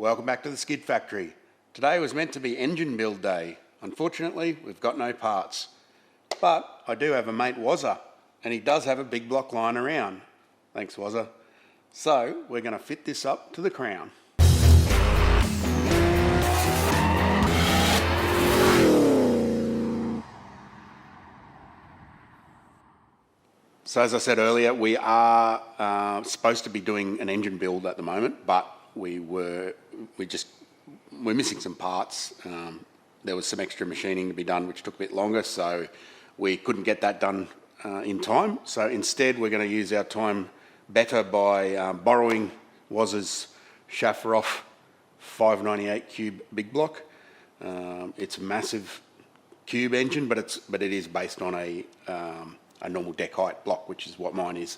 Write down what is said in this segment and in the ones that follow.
Welcome back to the Skid Factory. Today was meant to be engine build day. Unfortunately, we've got no parts. But I do have a mate, Wazza, and he does have a big block lying around. Thanks, Wazza. So we're going to fit this up to the crown. So as I said earlier, we are supposed to be doing an engine build at the moment, but we're missing some parts. There was some extra machining to be done, which took a bit longer, so we couldn't get that done in time. So instead, we're going to use our time better by borrowing Wazza's Shafroth 598 cube big block. It's a massive cube engine, but it is based on a normal deck height block, which is what mine is.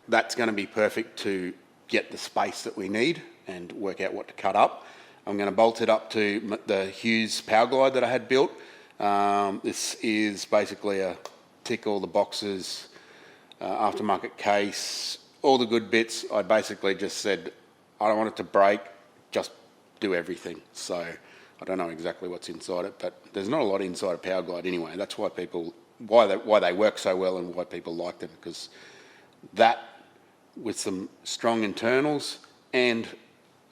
That's going to be perfect to get the space that we need and work out what to cut up. I'm going to bolt it up to the Hughes Power Glide that I had built. This is basically a tick all the boxes, aftermarket case, all the good bits. I basically just said, I don't want it to break, just do everything. So I don't know exactly what's inside it, but there's not a lot inside a Power Glide anyway. That's why why they work so well and why people like them, because that with some strong internals and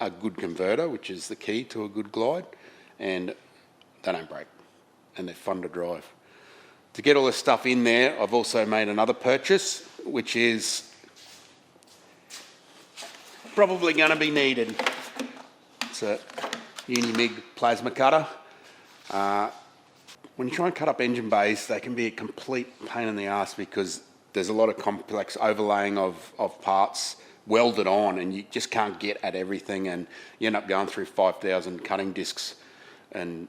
a good converter, which is the key to a good glide, and they don't break and they're fun to drive. To get all this stuff in there, I've also made another purchase, which is probably going to be needed. It's a Unimig plasma cutter. When you try and cut up engine bays, they can be a complete pain in the ass because there's a lot of complex overlaying of parts welded on, and you just can't get at everything, and you end up going through 5,000 cutting discs and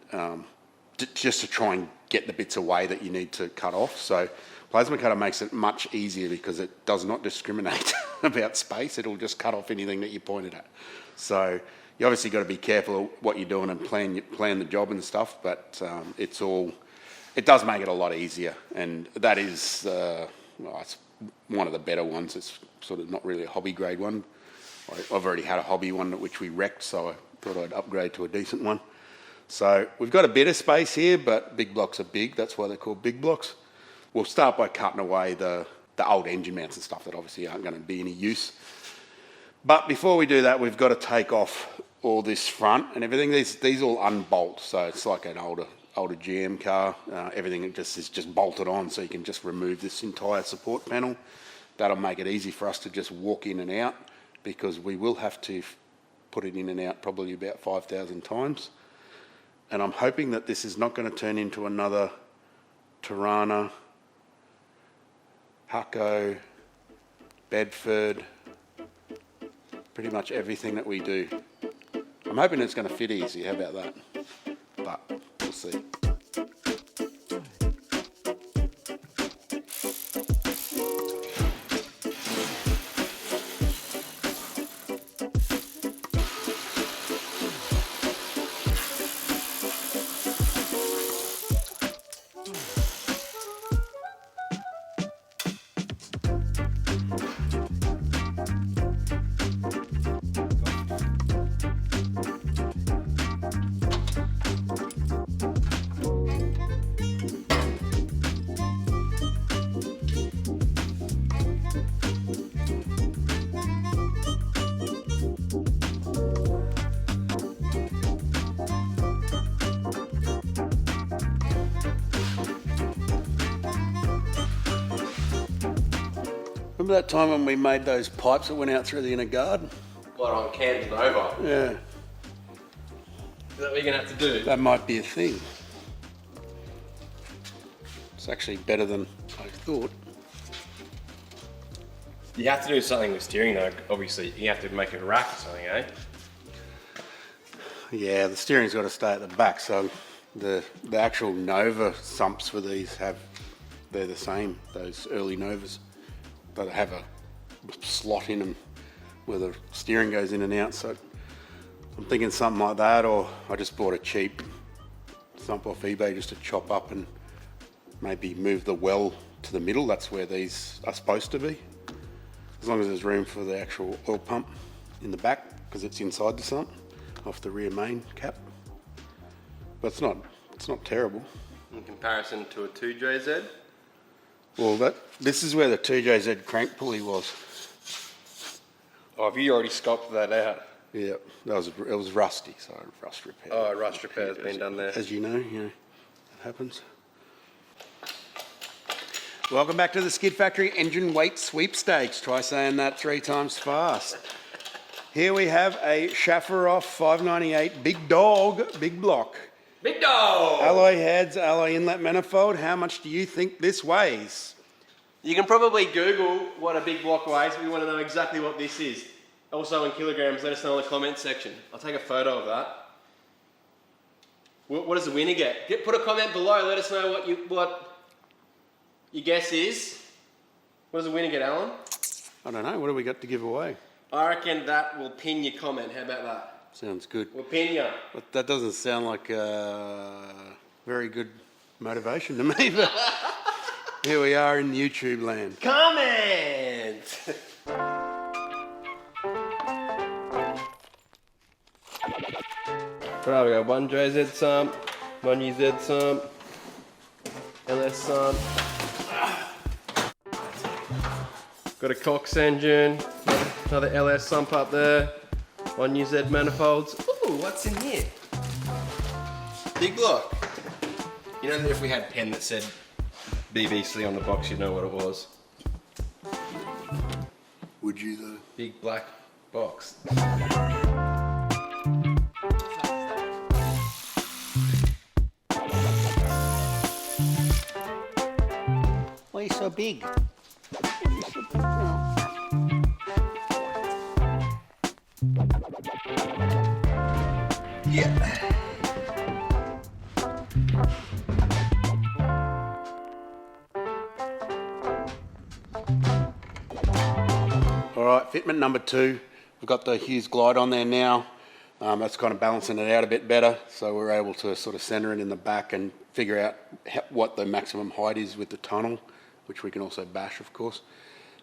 just to try and get the bits away that you need to cut off. So plasma cutter makes it much easier because it does not discriminate about space. It'll just cut off anything that you pointed at. So you obviously got to be careful of what you're doing and plan the job and stuff, but it does make it a lot easier, and that is it's one of the better ones. It's sort of not really a hobby grade one. I've already had a hobby one which we wrecked, so I thought I'd upgrade to a decent one. So we've got a bit of space here, but big blocks are big. That's why they're called big blocks. We'll start by cutting away the old engine mounts and stuff that obviously aren't going to be any use. But before we do that, we've got to take off all this front and everything. These all unbolt, so it's like an older GM car. Everything is just bolted on, so you can just remove this entire support panel. That'll make it easy for us to just walk in and out, because we will have to put it in and out probably about 5,000 times. And I'm hoping that this is not going to turn into another Torana, Hucko, Bedford, pretty much everything that we do. I'm hoping it's going to fit easy. How about that? But we'll see. Remember that time when we made those pipes that went out through the inner garden? What, on Camden Nova? Yeah. Is that what you're going to have to do? That might be a thing. It's actually better than I thought. You have to do something with steering though, obviously. You have to make a rack or something, eh? Yeah, the steering's got to stay at the back, so the actual Nova sumps for these they're the same, those early Novas. They have a slot in them where the steering goes in and out, so I'm thinking something like that, or I just bought a cheap sump off eBay just to chop up and maybe move the well to the middle. That's where these are supposed to be, as long as there's room for the actual oil pump in the back, because it's inside the sump. off the rear main cap. But it's not terrible. In comparison to a 2JZ. Well, this is where the 2JZ crank pulley was. Oh, have you already sculpted that out? Yeah, it was rusty, so rust repair. Oh, rust repair has been done there. As you know, it happens. Welcome back to the Skid Factory Engine Weight Sweepstakes. Try saying that 3 times fast. Here we have a Shafarov 598 big dog, big block. Big dog! Alloy heads, alloy inlet manifold. How much do you think this weighs? You can probably Google what a big block weighs if you want to know exactly what this is. Also in kilograms, let us know in the comment section. I'll take a photo of that. What does the winner get? Put a comment below, let us know what your guess is. What does the winner get, Alan? I don't know. What do we got to give away? I reckon that will pin your comment. How about that? Sounds good. We'll pin you. But that doesn't sound like very good motivation to me. But here we are in YouTube land. Comment! Right, we got one JZ sump, one UZ sump, LS sump. Got a Cox engine, another LS sump up there, one UZ manifolds. Ooh, what's in here? Big block. You know that if we had a pen that said BBC on the box, you'd know what it was. Would you though? Big black box. Why are you so big? Yeah. All right, fitment number 2. We've got the Hughes Glide on there now. That's kind of balancing it out a bit better, so we're able to sort of centre it in the back and figure out what the maximum height is with the tunnel, which we can also bash, of course.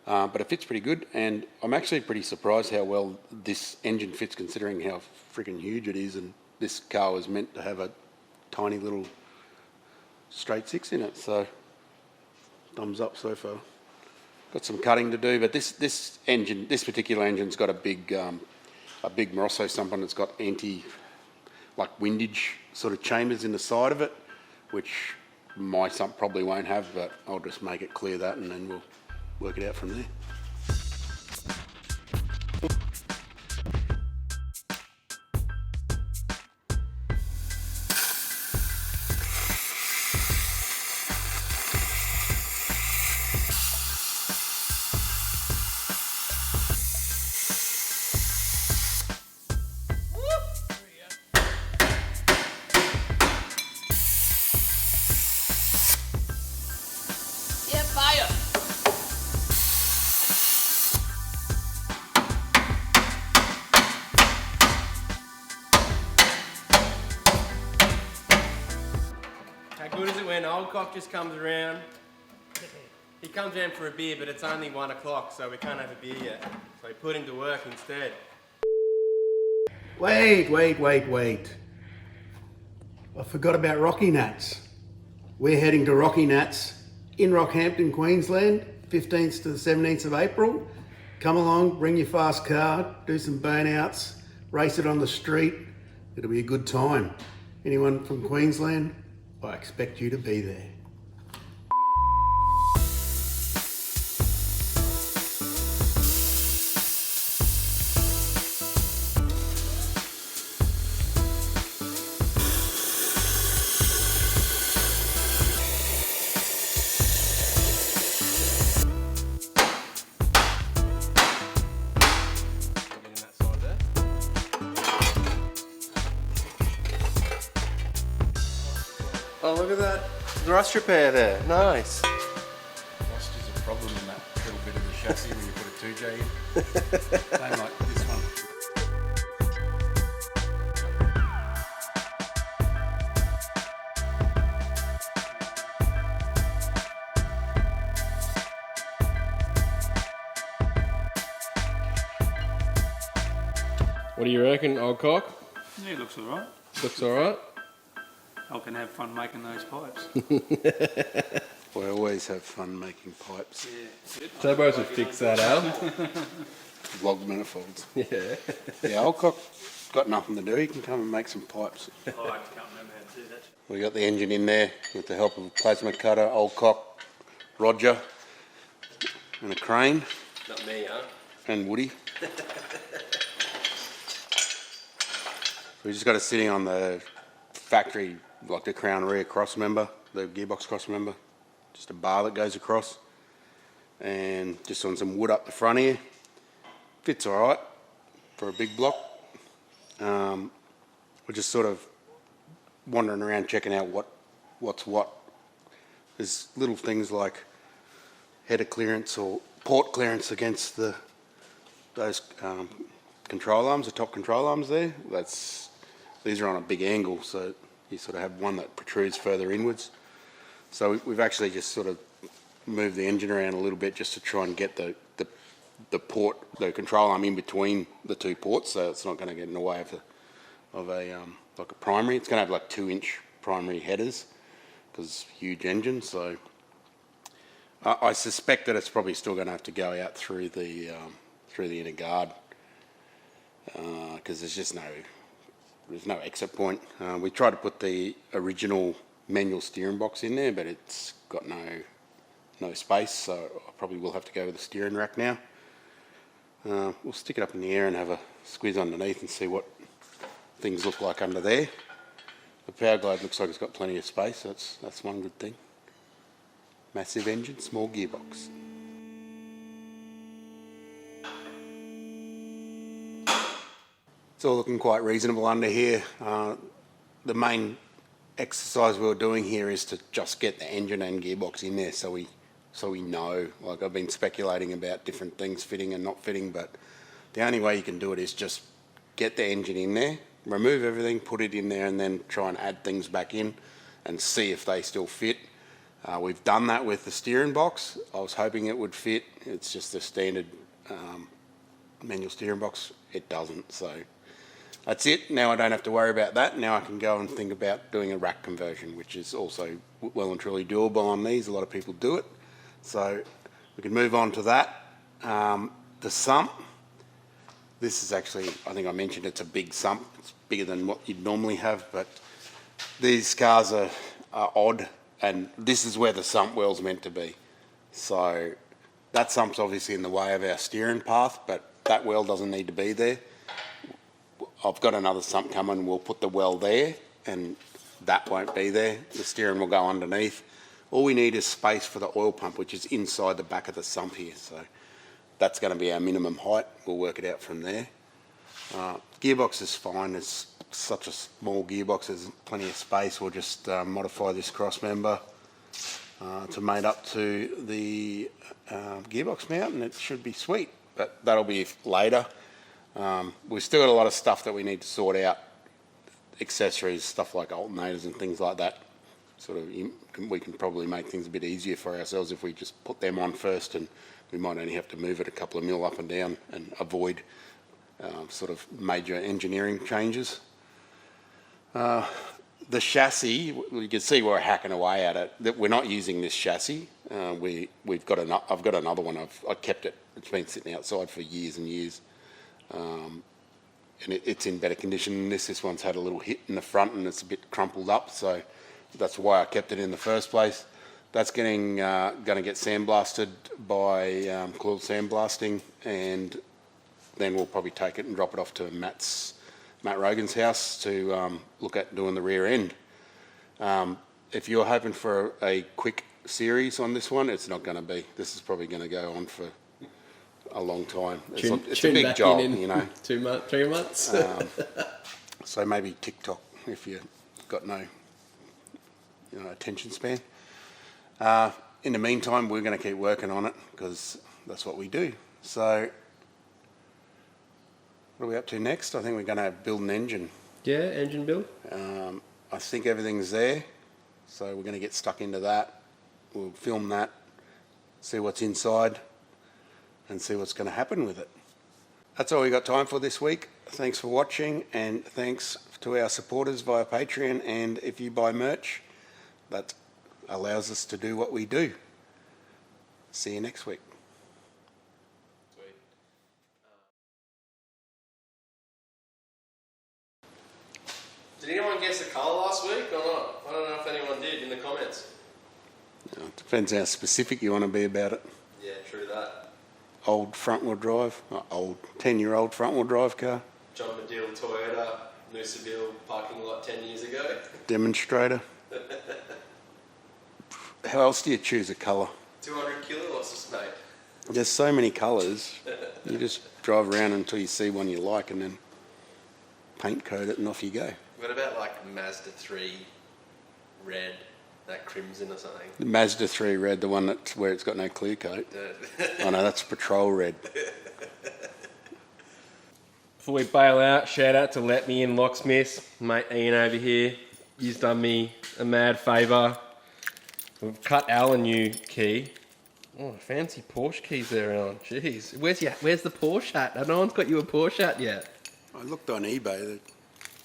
But it fits pretty good, and I'm actually pretty surprised how well this engine fits considering how freaking huge it is, and this car was meant to have a tiny little straight 6 in it, so thumbs up so far. Got some cutting to do, but this particular engine's got a big Morosso sump on. It's got windage sort of chambers in the side of it, which my sump probably won't have, but I'll just make it clear that and then we'll work it out from there. How good is it when old cock just comes around? He comes around for a beer, but it's only 1 o'clock, so we can't have a beer yet. So we put him to work instead. Wait. I forgot about Rocky Nats. We're heading to Rocky Nats in Rockhampton, Queensland, 15th to the 17th of April. Come along, bring your fast car, do some burnouts, race it on the street. It'll be a good time. Anyone from Queensland? I expect you to be there. Oh, look at that rust repair there. Nice. Rust is a problem in that little bit of the chassis when you put a 2J in. Same like this one. What do you reckon, old cock? Yeah, it looks alright. Looks alright. I can have fun making those pipes. We always have fun making pipes. Yeah. Turbos would fix that, Al. Log manifolds. Yeah. Yeah, Alcock got nothing to do. He can come and make some pipes. I can't remember how to do that. We got the engine in there with the help of a plasma cutter, Alcock, Roger, and a crane, Not me, huh? and Woody. We just got it sitting on the factory, like the crown rear cross member, the gearbox cross member. Just a bar that goes across. And just on some wood up the front here. Fits alright for a big block. We're just sort of wandering around checking out what's what. There's little things like header clearance or port clearance against those control arms, the top control arms there. These are on a big angle, so you sort of have one that protrudes further inwards. So we've actually just sort of moved the engine around a little bit just to try and get the port, the control arm in between the two ports, so it's not going to get in the way of a like a primary. It's going to have like 2-inch primary headers because it's a huge engine. So I suspect that it's probably still going to have to go out through the inner guard because there's no exit point. We tried to put the original manual steering box in there, but it's got no space, so I probably will have to go with the steering rack now. We'll stick it up in the air and have a squeeze underneath and see what things look like under there. The power glide looks like it's got plenty of space, so that's one good thing. Massive engine, small gearbox. It's all looking quite reasonable under here. The main exercise we were doing here is to just get the engine and gearbox in there so we know. Like, I've been speculating about different things fitting and not fitting, but the only way you can do it is just get the engine in there, remove everything, put it in there, and then try and add things back in and see if they still fit. We've done that with the steering box. I was hoping it would fit. It's just the standard manual steering box. It doesn't, so that's it. Now I don't have to worry about that. Now I can go and think about doing a rack conversion, which is also well and truly doable on these. A lot of people do it. So we can move on to that. The sump. This is actually, I think I mentioned it's a big sump. It's bigger than what you'd normally have, but these cars are odd, and this is where the sump well's meant to be. So that sump's obviously in the way of our steering path, but that well doesn't need to be there. I've got another sump coming. We'll put the well there, and that won't be there. The steering will go underneath. All we need is space for the oil pump, which is inside the back of the sump here. So that's going to be our minimum height. We'll work it out from there. Gearbox is fine. It's such a small gearbox. There's plenty of space. We'll just modify this cross member to mate up to the gearbox mount, and it should be sweet. But that'll be later. We've still got a lot of stuff that we need to sort out. Accessories, stuff like alternators and things like that. Sort of, we can probably make things a bit easier for ourselves if we just put them on first, and we might only have to move it a couple of mil up and down and avoid sort of major engineering changes. The chassis, you can see we're hacking away at it. That we're not using this chassis. I've got another one. I kept it. It's been sitting outside for years and years, and it's in better condition than this. This one's had a little hit in the front and it's a bit crumpled up, so that's why I kept it in the first place. That's going to get sandblasted by coiled sandblasting, and then we'll probably take it and drop it off to Matt Rogan's house to look at doing the rear end. If you're hoping for a quick series on this one, it's not going to be. This is probably going to go on for a long time. It's a big job, you know. 2 months, 3 months. So maybe TikTok if you've got no attention span. In the meantime, we're going to keep working on it because that's what we do. So what are we up to next? I think we're going to build an engine. Yeah, engine build. I think everything's there, so we're going to get stuck into that. We'll film that, see what's inside, and see what's going to happen with it. That's all we got time for this week. Thanks for watching, and thanks to our supporters via Patreon. And if you buy merch, that allows us to do what we do. See you next week. Sweet. Did anyone guess the colour last week or not? I don't know if anyone did in the comments. It depends how specific you want to be about it. Yeah, true that. Old front-wheel drive, not old, 10-year-old front-wheel drive car, John Medill Toyota, Noosaville parking lot 10 years ago. demonstrator. How else do you choose a colour? 200 kilowatts, mate. There's so many colours. You just drive around until you see one you like and then paint coat it and off you go. What about like Mazda 3 red, that crimson or something? The Mazda 3 red, the one that's where it's got no clear coat. Oh no, that's patrol red. Before we bail out, shout out to Let Me In Locksmiths. Mate Ian over here. He's done me a mad favour. We've cut Al a new key. Oh, fancy Porsche keys there, Alan. Jeez. Where's the Porsche hat? No one's got you a Porsche hat yet. I looked on eBay.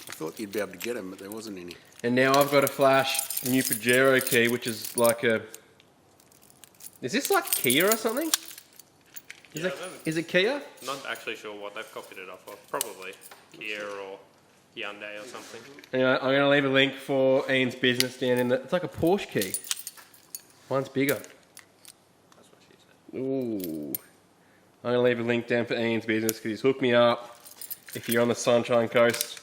I thought you'd be able to get them, but there wasn't any. And now I've got a flash new Pajero key, which is like a... Is this like Kia or something? Yeah, Is it Kia? not actually sure what they've copied it off of. Probably Kia or Hyundai or something. Anyway, I'm going to leave a link for Ian's business down in the... It's like a Porsche key. Mine's bigger. That's what she said. Ooh. I'm going to leave a link down for Ian's business because he's hooked me up. If you're on the Sunshine Coast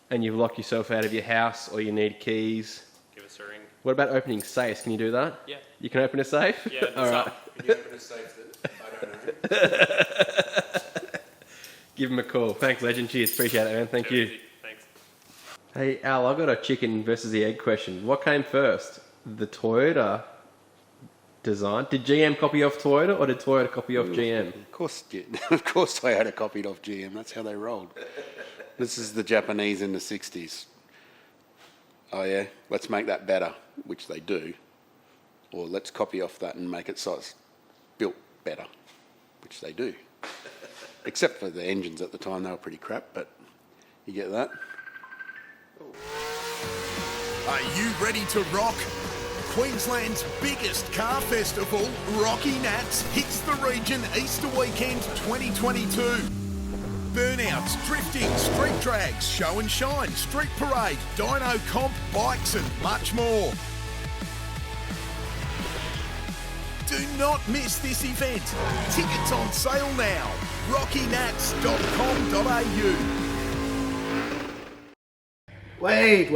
and you've locked yourself out of your house or you need keys. Give us a ring. What about opening safes? Can you do that? Yeah. You can open a safe? Yeah, it's All right. up. Can you open a safe that I don't know? Give him a call. Thanks, legend. Cheers. Appreciate it, man. Thank you. Easy. Thanks. Hey, Al, I got a chicken versus the egg question. What came first? The Toyota design? Did GM copy off Toyota or did Toyota copy off GM? Of course, of course Toyota copied off GM. That's how they rolled. This is the Japanese in the 60s. Oh yeah, let's make that better, which they do. Or let's copy off that and make it so it's built better, which they do. Except for the engines at the time, they were pretty crap, but you get that? Are you ready to rock? Queensland's biggest car festival, Rocky Nats, hits the region Easter weekend 2022. Burnouts, drifting, street drags, show and shine, street parade, dyno comp, bikes and much more. Do not miss this event. Tickets on sale now. rockynats.com.au. Wait.